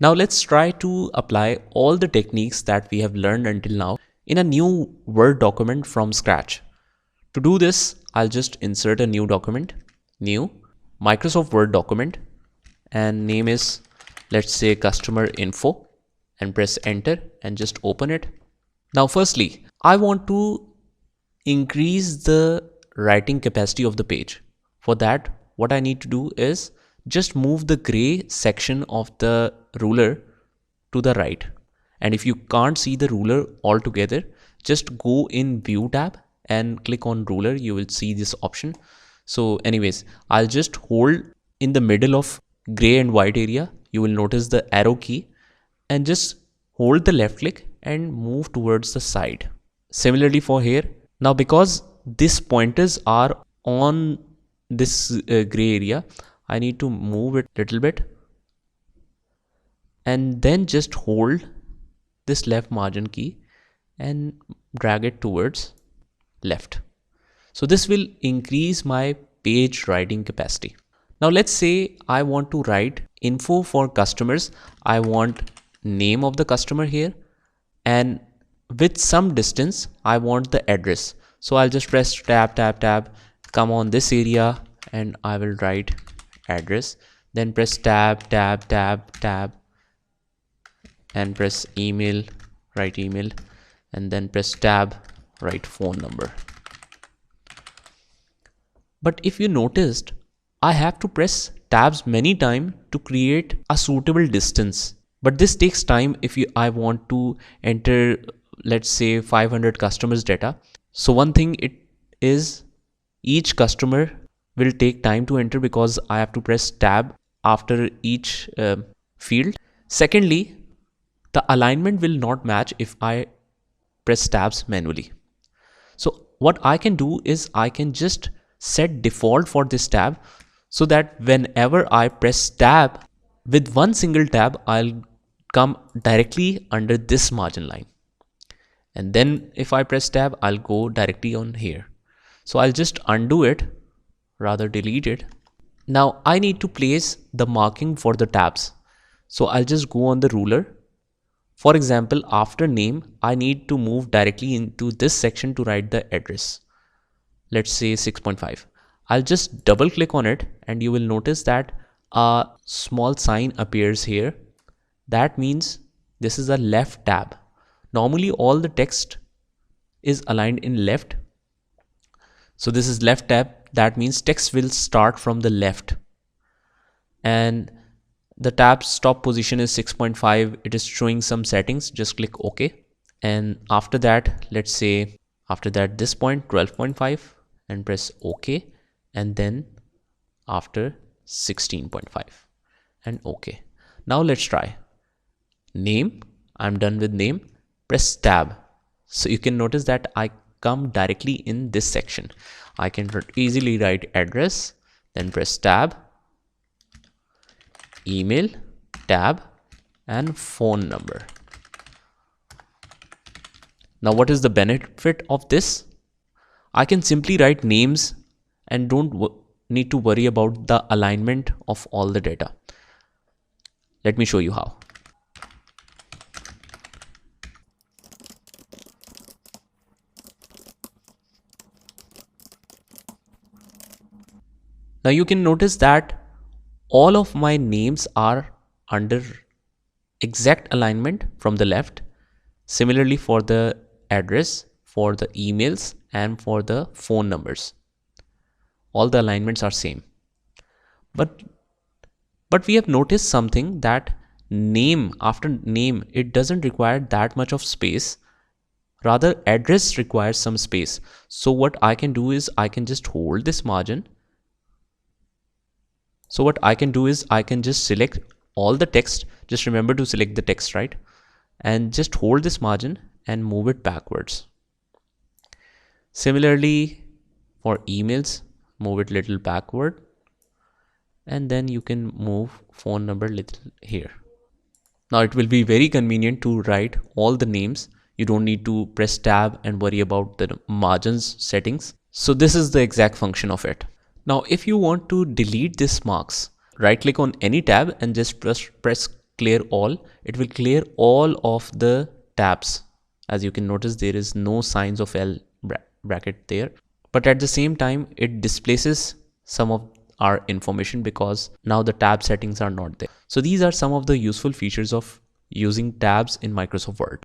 Now let's try to apply all the techniques that we have learned until now in a new Word document from scratch. To do this, I'll just insert a new document, new Microsoft Word document, and name is, let's say, customer info, and press enter and just open it. Now firstly, I want to increase the writing capacity of the page. For that, what I need to do is just move the gray section of the ruler to the right. And if you can't see the ruler altogether, just go in view tab and click on ruler. You will see this option. So anyways, I'll just hold in the middle of gray and white area. You will notice the arrow key and just hold the left click and move towards the side. Similarly for here. Now because these pointers are on this gray area, I need to move it a little bit and then just hold this left margin key and drag it towards left. So this will increase my page writing capacity. Now let's say I want to write info for customers. I want name of the customer here, and with some distance I want the address. So I'll just press tab, come on this area and I will write address, then press tab and press email, write email, and then press tab, write phone number. But if you noticed, I have to press tabs many times to create a suitable distance. But this takes time if I want to enter, let's say, 500 customers data. So one thing it is, each customer will take time to enter because I have to press tab after each field. Secondly, the alignment will not match if I press tabs manually. So what I can do is I can just set default for this tab so that whenever I press tab, with one single tab, I'll come directly under this margin line. And then if I press tab, I'll go directly on here. So I'll just undo it, rather delete it. Now I need to place the marking for the tabs. So I'll just go on the ruler. For example, after name, I need to move directly into this section to write the address. Let's say 6.5. I'll just double click on it and you will notice that a small sign appears here. That means this is a left tab. Normally all the text is aligned in left. So this is left tab. That means text will start from the left. And the tab's stop position is 6.5. It is showing some settings. Just click OK. And after that, let's say after that this point 12.5 and press OK. And then after 16.5 and OK. Now let's try name. I'm done with name. Press tab. So you can notice that I come directly in this section. I can easily write address, then press tab, email, tab, and phone number. Now what is the benefit of this? I can simply write names and don't need to worry about the alignment of all the data. Let me show you how. Now you can notice that all of my names are under exact alignment from the left. Similarly for the address, for the emails, and for the phone numbers. All the alignments are same. But we have noticed something, that name, after name, it doesn't require that much of space. Rather, address requires some space. So what I can do is I can just hold this margin. So what I can do is I can just select all the text. Just remember to select the text, right? And just hold this margin and move it backwards. Similarly for emails, move it little backward. And then you can move phone number little here. Now it will be very convenient to write all the names. You don't need to press tab and worry about the margins settings. So this is the exact function of it. Now if you want to delete this marks, right click on any tab and just press clear all, it will clear all of the tabs. As you can notice, there is no signs of L bracket there, but at the same time it displaces some of our information because now the tab settings are not there. So these are some of the useful features of using tabs in Microsoft Word.